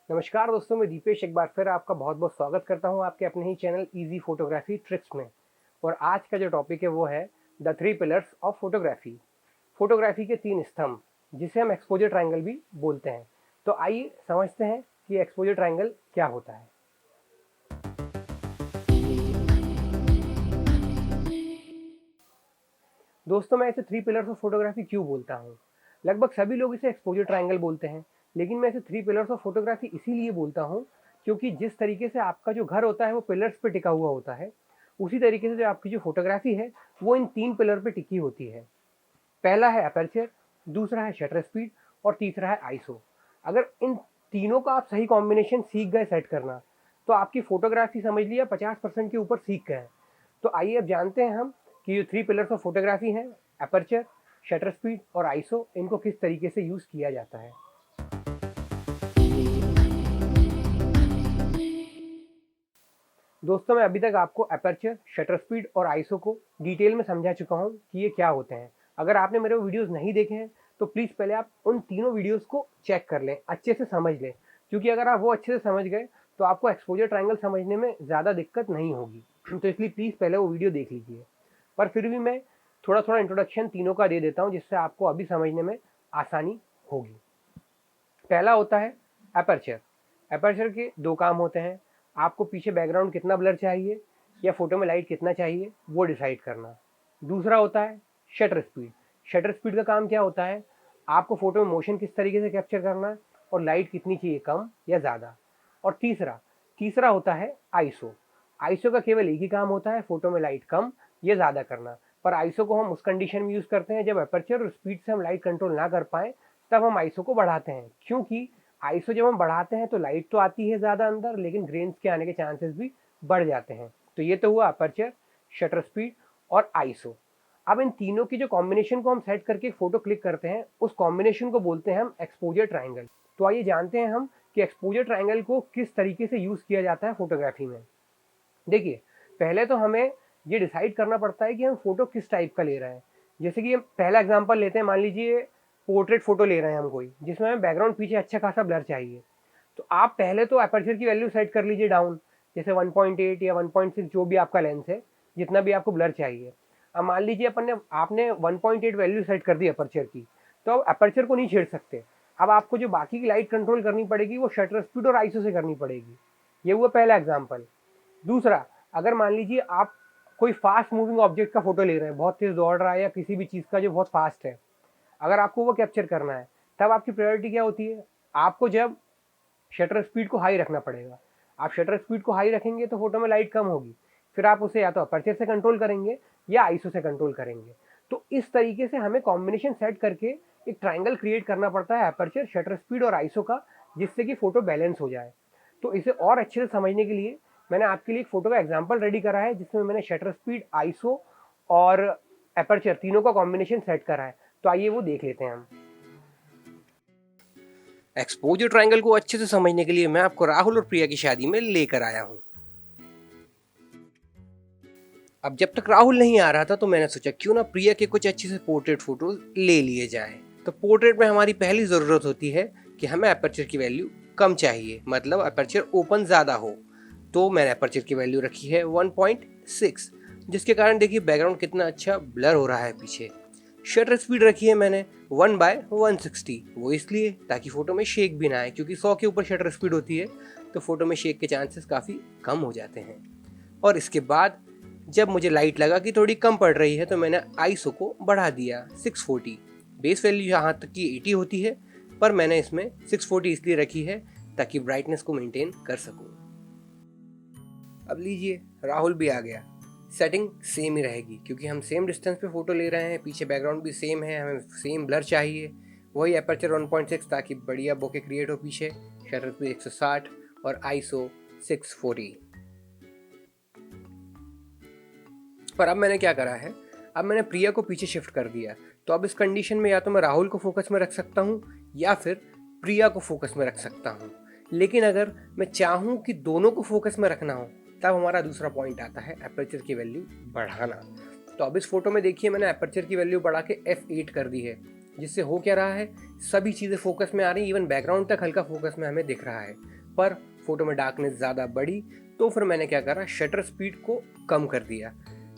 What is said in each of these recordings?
नमस्कार दोस्तों, मैं दीपेश एक बार फिर आपका बहुत बहुत स्वागत करता हूं आपके अपने ही चैनल इजी फोटोग्राफी ट्रिक्स में। और आज का जो टॉपिक है वो है the three pillars of photography. Photography के तीन स्तंभ, जिसे हम एक्सपोजर ट्रायंगल भी बोलते हैं। तो आइए समझते हैं कि एक्सपोजर ट्रायंगल क्या होता है। दोस्तों, मैं इसे थ्री पिलर्स ऑफ फोटोग्राफी क्यों बोलता हूँ? लगभग सभी लोग इसे एक्सपोजर ट्रायंगल बोलते हैं, लेकिन मैं इसे थ्री पिलर्स ऑफ फोटोग्राफी इसीलिए बोलता हूँ क्योंकि जिस तरीके से आपका जो घर होता है वो पिलर्स पे टिका हुआ होता है, उसी तरीके से जो आपकी जो फोटोग्राफी है वो इन तीन पिलर पे टिकी होती है। पहला है अपर्चर, दूसरा है शटर स्पीड और तीसरा है आईसो। अगर इन तीनों का आप सही कॉम्बिनेशन सीख गए सेट करना, तो आपकी फोटोग्राफी समझ लिया 50% के ऊपर सीख गए। तो आइए अब जानते हैं हम कि ये थ्री पिलर्स ऑफ फोटोग्राफी हैं, अपर्चर, शटर स्पीड और आईसो, इनको किस तरीके से यूज़ किया जाता है। दोस्तों, मैं अभी तक आपको अपर्चर, शटर स्पीड और आईसो को डिटेल में समझा चुका हूँ कि ये क्या होते हैं। अगर आपने मेरे वीडियोस नहीं देखे हैं तो प्लीज़ पहले आप उन तीनों वीडियोस को चेक कर लें, अच्छे से समझ लें, क्योंकि अगर आप वो अच्छे से समझ गए तो आपको एक्सपोजर ट्रायंगल समझने में ज़्यादा दिक्कत नहीं होगी। तो इसलिए प्लीज़ पहले वो वीडियो देख लीजिए। पर फिर भी मैं थोड़ा थोड़ा इंट्रोडक्शन तीनों का दे देता हूँ, जिससे आपको अभी समझने में आसानी होगी। पहला होता है अपर्चर। अपर्चर के दो काम होते हैं, आपको पीछे बैकग्राउंड कितना ब्लर चाहिए या फोटो में लाइट कितना चाहिए वो डिसाइड करना। दूसरा होता है शटर स्पीड। शटर स्पीड का काम क्या होता है, आपको फोटो में मोशन किस तरीके से कैप्चर करना है और लाइट कितनी चाहिए, कम या ज़्यादा। और तीसरा तीसरा होता है आईसो। आईसो का केवल एक ही काम होता है, फोटो में लाइट कम या ज़्यादा करना। पर आईसो को हम उस कंडीशन में यूज़ करते हैं जब अपर्चर और स्पीड से हम लाइट कंट्रोल ना कर पाएँ, तब हम आईसो को बढ़ाते हैं। क्योंकि आईसो जब हम बढ़ाते हैं तो लाइट तो आती है ज़्यादा अंदर, लेकिन ग्रेन्स के आने के चांसेस भी बढ़ जाते हैं। तो ये तो हुआ अपर्चर, शटर स्पीड और आईसो। अब इन तीनों की जो कॉम्बिनेशन को हम सेट करके एक फोटो क्लिक करते हैं, उस कॉम्बिनेशन को बोलते हैं हम एक्सपोजर ट्रायंगल। तो आइए जानते हैं हम कि एक्सपोजर ट्रायंगल को किस तरीके से यूज़ किया जाता है फोटोग्राफी में। देखिए, पहले तो हमें ये डिसाइड करना पड़ता है कि हम फोटो किस टाइप का ले रहे हैं। जैसे कि हम पहला एग्जांपल लेते हैं, मान लीजिए पोर्ट्रेट फोटो ले रहे हैं हम कोई, जिसमें हमें बैकग्राउंड पीछे अच्छा खासा ब्लर चाहिए। तो आप पहले तो अपर्चर की वैल्यू सेट कर लीजिए डाउन, जैसे 1.8 या 1.6, जो भी आपका लेंस है, जितना भी आपको ब्लर चाहिए। अब मान लीजिए आपने 1.8 वैल्यू सेट कर दी अपर्चर की, तो अब अपर्चर को नहीं छेड़ सकते। अब आपको जो बाकी की लाइट कंट्रोल करनी पड़ेगी वो शटर स्पीड और आईसो से करनी पड़ेगी। ये हुआ पहला एग्जाम्पल। दूसरा, अगर मान लीजिए आप कोई फास्ट मूविंग ऑब्जेक्ट का फोटो ले रहे हैं, बहुत तेज दौड़ रहा है या किसी भी चीज़ का जो बहुत फास्ट है, अगर आपको वो कैप्चर करना है, तब आपकी प्रायोरिटी क्या होती है, आपको जब शटर स्पीड को हाई रखना पड़ेगा। आप शटर स्पीड को हाई रखेंगे तो फोटो में लाइट कम होगी, फिर आप उसे या तो अपर्चर से कंट्रोल करेंगे या आईसो से कंट्रोल करेंगे। तो इस तरीके से हमें कॉम्बिनेशन सेट करके एक ट्राइंगल क्रिएट करना पड़ता है अपर्चर, शटर स्पीड और आईसो का, जिससे कि फोटो बैलेंस हो जाए। तो इसे और अच्छे से समझने के लिए मैंने आपके लिए एक फोटो का एग्जाम्पल रेडी करा है, जिसमें मैंने शटर स्पीड, आईसो और अपर्चर तीनों का कॉम्बिनेशन सेट करा है। तो आइए वो देख लेते हैं हम। एक्सपोजर ट्रायंगल को अच्छे से समझने के लिए मैं आपको राहुल और प्रिया की शादी में लेकर आया हूँ। अब जब तक राहुल नहीं आ रहा था तो मैंने सोचा क्यों ना प्रिया के कुछ अच्छे से पोर्ट्रेट फोटो ले लिए जाए। तो पोर्ट्रेट में हमारी पहली जरूरत होती है कि हमें अपर्चर की वैल्यू कम चाहिए, मतलब अपर्चर ओपन ज्यादा हो। तो मैंने अपर्चर की वैल्यू रखी है 1.6, जिसके कारण देखिए बैकग्राउंड कितना अच्छा ब्लर हो रहा है पीछे। शटर स्पीड रखी है मैंने 1/160, वो इसलिए ताकि फोटो में शेक भी ना आए, क्योंकि 100 के ऊपर शटर स्पीड होती है तो फोटो में शेक के चांसेस काफ़ी कम हो जाते हैं। और इसके बाद जब मुझे लाइट लगा कि थोड़ी कम पड़ रही है तो मैंने आईसो को बढ़ा दिया 640। बेस वैल्यू यहाँ तक की 80 होती है, पर मैंने इसमें 640 इसलिए रखी है ताकि ब्राइटनेस को मेंटेन कर सकूं। अब लीजिए, राहुल भी आ गया। सेटिंग सेम ही रहेगी क्योंकि हम सेम डिस्टेंस पे फोटो ले रहे हैं, पीछे बैकग्राउंड भी सेम है, हमें सेम ब्लर चाहिए। वही अपर्चर 1.6 ताकि बढ़िया बोके क्रिएट हो पीछे, शटर स्पीड 160 और आईसो 640। पर अब मैंने क्या करा है, अब मैंने प्रिया को पीछे शिफ्ट कर दिया। तो अब इस कंडीशन में या तो मैं राहुल को फोकस में रख सकता हूँ या फिर प्रिया को फोकस में रख सकता हूँ। लेकिन अगर मैं चाहूँ कि दोनों को फोकस में रखना हो, तब हमारा दूसरा पॉइंट आता है अपर्चर की वैल्यू बढ़ाना। तो अब इस फोटो में देखिए मैंने अपर्चर की वैल्यू बढ़ा के f8 कर दी है। जिससे हो क्या रहा है, सभी चीज़ें फोकस में आ रही हैं, इवन बैकग्राउंड तक हल्का फोकस में हमें दिख रहा है। पर फोटो में डार्कनेस ज़्यादा बढ़ी, तो फिर मैंने क्या करा, शटर स्पीड को कम कर दिया,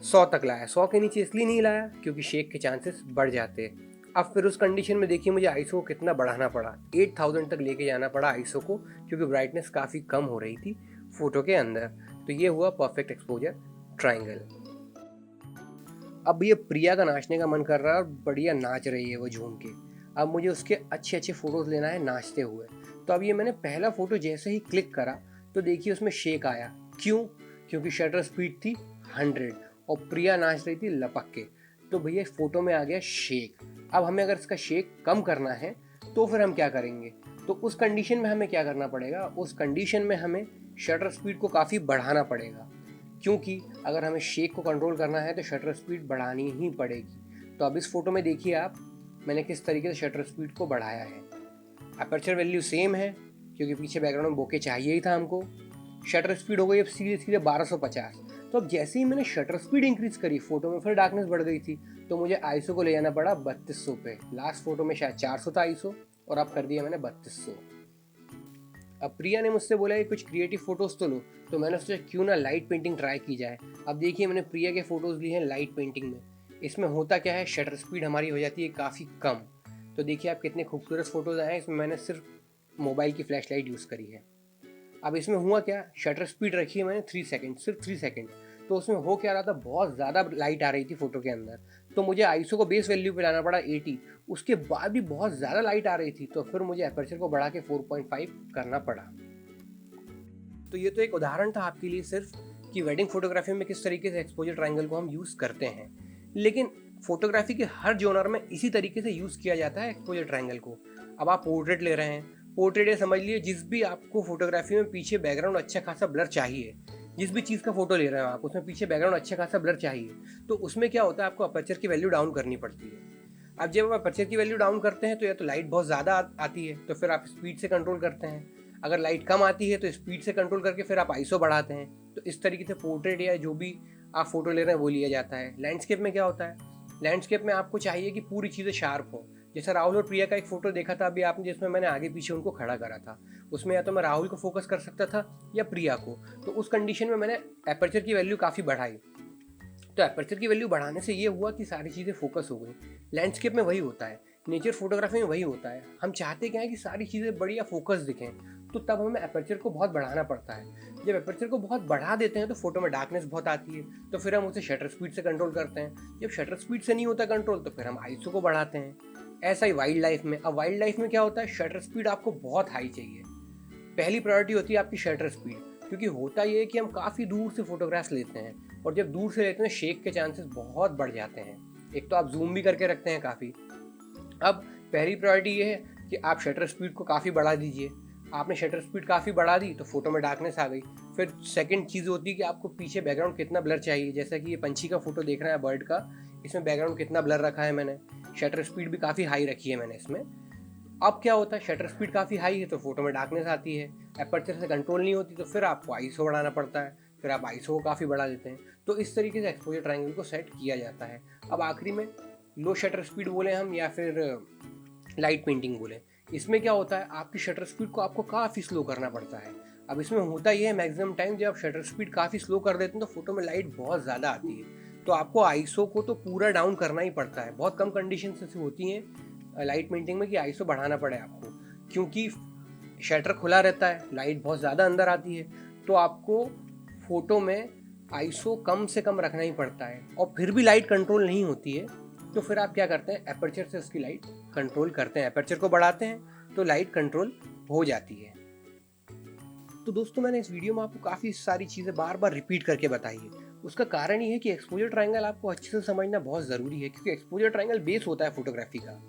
100 तक लाया। 100 के नीचे इसलिए नहीं लाया क्योंकि शेक के चांसेस बढ़ जाते हैं। अब फिर उस कंडीशन में देखिए मुझे आईसो को कितना बढ़ाना पड़ा, 8000 तक लेके जाना पड़ा आईसो को, क्योंकि ब्राइटनेस काफ़ी कम हो रही थी फोटो के अंदर। तो ये हुआ परफेक्ट एक्सपोजर ट्रायंगल। अब ये प्रिया का नाचने का मन कर रहा है और बढ़िया नाच रही है वो झूम के। अब मुझे उसके अच्छे अच्छे फ़ोटोज़ लेना है नाचते हुए। तो अब ये मैंने पहला फ़ोटो जैसे ही क्लिक करा तो देखिए उसमें शेक आया। क्यों? क्योंकि शटर स्पीड थी 100 और प्रिया नाच रही थी लपक के। तो भैया इस फ़ोटो में आ गया शेक। अब हमें अगर इसका शेक कम करना है तो फिर हम क्या करेंगे? तो उस कंडीशन में हमें क्या करना पड़ेगा? उस कंडीशन में हमें शटर स्पीड को काफ़ी बढ़ाना पड़ेगा, क्योंकि अगर हमें शेक को कंट्रोल करना है तो शटर स्पीड बढ़ानी ही पड़ेगी। तो अब इस फोटो में देखिए आप, मैंने किस तरीके से शटर स्पीड को बढ़ाया है। अपर्चर वैल्यू सेम है क्योंकि पीछे बैकग्राउंड में बोके चाहिए ही था हमको। शटर स्पीड हो गई अब सीधे सीधे 1250। तो अब जैसे ही मैंने शटर स्पीड इंक्रीज करी, फोटो में फिर डार्कनेस बढ़ गई थी, तो मुझे आईसो को ले जाना पड़ा 3200 पे। लास्ट फोटो में शायद 400 था आईसो और अब कर दिया मैंने 3200। अब प्रिया ने मुझसे बोला कि कुछ क्रिएटिव फोटोज़ तो लो, तो मैंने सोचा क्यों ना लाइट पेंटिंग ट्राई की जाए। अब देखिए मैंने प्रिया के फ़ोटोज़ लिए हैं लाइट पेंटिंग में। इसमें होता क्या है, शटर स्पीड हमारी हो जाती है काफ़ी कम। तो देखिए आप कितने खूबसूरत फ़ोटोज़ आए हैं। इसमें मैंने सिर्फ मोबाइल की फ्लैश लाइट यूज़ करी है। अब इसमें हुआ क्या, शटर स्पीड रखी है मैंने 3 सेकेंड, सिर्फ 3 सेकेंड। तो उसमें हो क्या रहा था, बहुत ज़्यादा लाइट आ रही थी फोटो के अंदर। तो मुझे आईसो को बेस वैल्यू पे लाना पड़ा 80, उसके बाद भी बहुत ज़्यादा लाइट आ रही थी। तो फिर मुझे अपर्चर को बढ़ा के 4.5 करना पड़ा। तो ये तो एक उदाहरण था आपके लिए सिर्फ कि वेडिंग फोटोग्राफी में किस तरीके से एक्सपोजर ट्रायंगल को हम यूज़ करते हैं। लेकिन फोटोग्राफी के हर जोनर में इसी तरीके से यूज़ किया जाता है एक्सपोजर ट्रायंगल को। अब आप पोर्ट्रेट ले रहे हैं, पोर्ट्रेट ये समझ लिए जिस भी आपको फोटोग्राफी में पीछे बैकग्राउंड अच्छा खासा ब्लर चाहिए, जिस भी चीज़ का फोटो ले रहे हो आप उसमें पीछे बैकग्राउंड अच्छा खासा ब्लर चाहिए, तो उसमें क्या होता है, आपको अपर्चर की वैल्यू डाउन करनी पड़ती है। अब जब आप अपर्चर की वैल्यू डाउन करते हैं तो या तो लाइट बहुत ज़्यादा आती है, तो फिर आप स्पीड से कंट्रोल करते हैं। अगर लाइट कम आती है तो स्पीड से कंट्रोल करके फिर आप आईसो बढ़ाते हैं। तो इस तरीके से पोर्ट्रेट या जो भी आप फोटो ले रहे हैं वो लिया जाता है। लैंडस्केप में क्या होता है, लैंडस्केप में आपको चाहिए कि पूरी चीज़ें शार्प हो। जैसे राहुल और प्रिया का एक फोटो देखा था अभी आपने, जिसमें मैंने आगे पीछे उनको खड़ा करा था। उसमें या तो मैं राहुल को फोकस कर सकता था या प्रिया को। तो उस कंडीशन में मैंने एपर्चर की वैल्यू काफ़ी बढ़ाई। तो एपर्चर की वैल्यू बढ़ाने से ये हुआ कि सारी चीज़ें फोकस हो गई। लैंडस्केप में वही होता है, नेचर फोटोग्राफी में वही होता है। हम चाहते क्या है कि सारी चीज़ें बढ़िया फोकस दिखें, तो तब हमें एपर्चर को बहुत बढ़ाना पड़ता है। जब एपर्चर को बहुत बढ़ा देते हैं तो फोटो में डार्कनेस बहुत आती है, तो फिर हम उसे शटर स्पीड से कंट्रोल करते हैं। जब शटर स्पीड से नहीं होता कंट्रोल तो फिर हम आईसो को बढ़ाते हैं। ऐसा ही वाइल्ड लाइफ में। अब वाइल्ड लाइफ में क्या होता है, शटर स्पीड आपको बहुत हाई चाहिए। पहली प्रायोरिटी होती है आपकी शटर स्पीड, क्योंकि होता ये है कि हम काफ़ी दूर से फोटोग्राफ्स लेते हैं और जब दूर से लेते हैं शेक के चांसेस बहुत बढ़ जाते हैं। एक तो आप जूम भी करके रखते हैं काफ़ी। अब पहली प्रायोरिटी ये है कि आप शटर स्पीड को काफ़ी बढ़ा दीजिए। आपने शटर स्पीड काफ़ी बढ़ा दी तो फोटो में डार्कनेस आ गई। फिर सेकंड चीज़ होती है कि आपको पीछे बैकग्राउंड कितना ब्लर चाहिए। जैसा कि ये पंछी का फोटो देख रहे हैं बर्ड का, इसमें बैकग्राउंड कितना ब्लर रखा है मैंने, शटर स्पीड भी काफ़ी हाई रखी है मैंने इसमें। अब क्या होता है, शटर स्पीड काफ़ी हाई है तो फोटो में डार्कनेस आती है, एपर्चर से कंट्रोल नहीं होती, तो फिर आपको आईसो बढ़ाना पड़ता है, फिर आप आईसो को काफ़ी बढ़ा देते हैं। तो इस तरीके से एक्सपोजर ट्रायंगल को सेट किया जाता है। अब आखिरी में लो शटर स्पीड बोले हम या फिर लाइट पेंटिंग बोले, इसमें क्या होता है, आपकी शटर स्पीड को आपको काफ़ी स्लो करना पड़ता है। अब इसमें होता ये है मैक्सिमम टाइम जब आप शटर स्पीड काफ़ी स्लो कर देते हैं तो फोटो में लाइट बहुत ज़्यादा आती है, तो आपको आईसो को तो पूरा डाउन करना ही पड़ता है। बहुत कम कंडीशन ऐसी होती हैं लाइट पेंटिंग में कि आईसो बढ़ाना पड़े आपको, क्योंकि शटर खुला रहता है, लाइट बहुत ज़्यादा अंदर आती है, तो आपको फोटो में आईसो कम से कम रखना ही पड़ता है। और फिर भी लाइट कंट्रोल नहीं होती है तो फिर आप क्या करते हैं, एपर्चर से उसकी लाइट कंट्रोल करते हैं। एपर्चर को बढ़ाते हैं तो लाइट कंट्रोल हो जाती है। तो दोस्तों मैंने इस वीडियो में आपको काफ़ी सारी चीज़ें बार बार रिपीट करके बताई है। उसका कारण ये है कि एक्सपोजर ट्रायंगल आपको अच्छे से समझना बहुत ज़रूरी है, क्योंकि एक्सपोजर ट्रायंगल बेस होता है फोटोग्राफी का।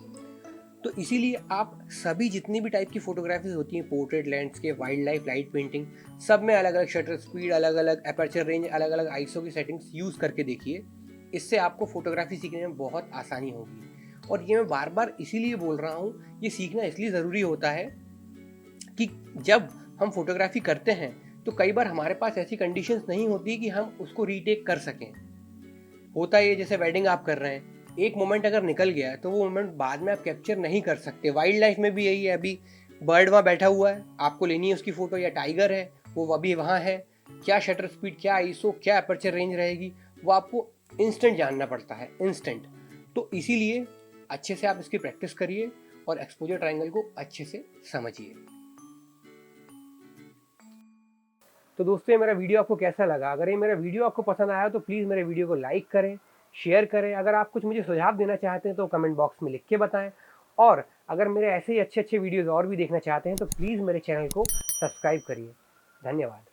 तो इसीलिए आप सभी जितनी भी टाइप की फोटोग्राफीज होती हैं, portrait, landscape, wild life, light painting, सब में अलग अलग शटर स्पीड, अलग अलग एपर्चर रेंज, अलग अलग आईसो की सेटिंग्स यूज़ करके देखिए। इससे आपको फोटोग्राफी सीखने में बहुत आसानी होगी। और ये मैं बार बार इसीलिए बोल रहा हूँ, ये सीखना इसलिए ज़रूरी होता है कि जब हम फोटोग्राफी करते हैं तो कई बार हमारे पास ऐसी कंडीशंस नहीं होती कि हम उसको रीटेक कर सकें। होता है जैसे वेडिंग आप कर रहे हैं, एक मोमेंट अगर निकल गया है तो वो मोमेंट बाद में आप कैप्चर नहीं कर सकते। वाइल्ड लाइफ में भी यही है, अभी बर्ड वहाँ बैठा हुआ है, आपको लेनी है उसकी फ़ोटो, या टाइगर है वो अभी वहाँ है, क्या शटर स्पीड, क्या आईएसओ, क्या अपर्चर रेंज रहेगी, वो आपको इंस्टेंट जानना पड़ता है, इंस्टेंट। तो इसीलिए अच्छे से आप इसकी प्रैक्टिस करिए और एक्सपोजर ट्रायंगल को अच्छे से समझिए। तो दोस्तों ये मेरा वीडियो आपको कैसा लगा? अगर ये मेरा वीडियो आपको पसंद आया तो प्लीज़ मेरे वीडियो को लाइक करें, शेयर करें। अगर आप कुछ मुझे सुझाव देना चाहते हैं तो कमेंट बॉक्स में लिख के बताएं। और अगर मेरे ऐसे ही अच्छे अच्छे वीडियोज़ और भी देखना चाहते हैं तो प्लीज़ मेरे चैनल को सब्सक्राइब करिए। धन्यवाद।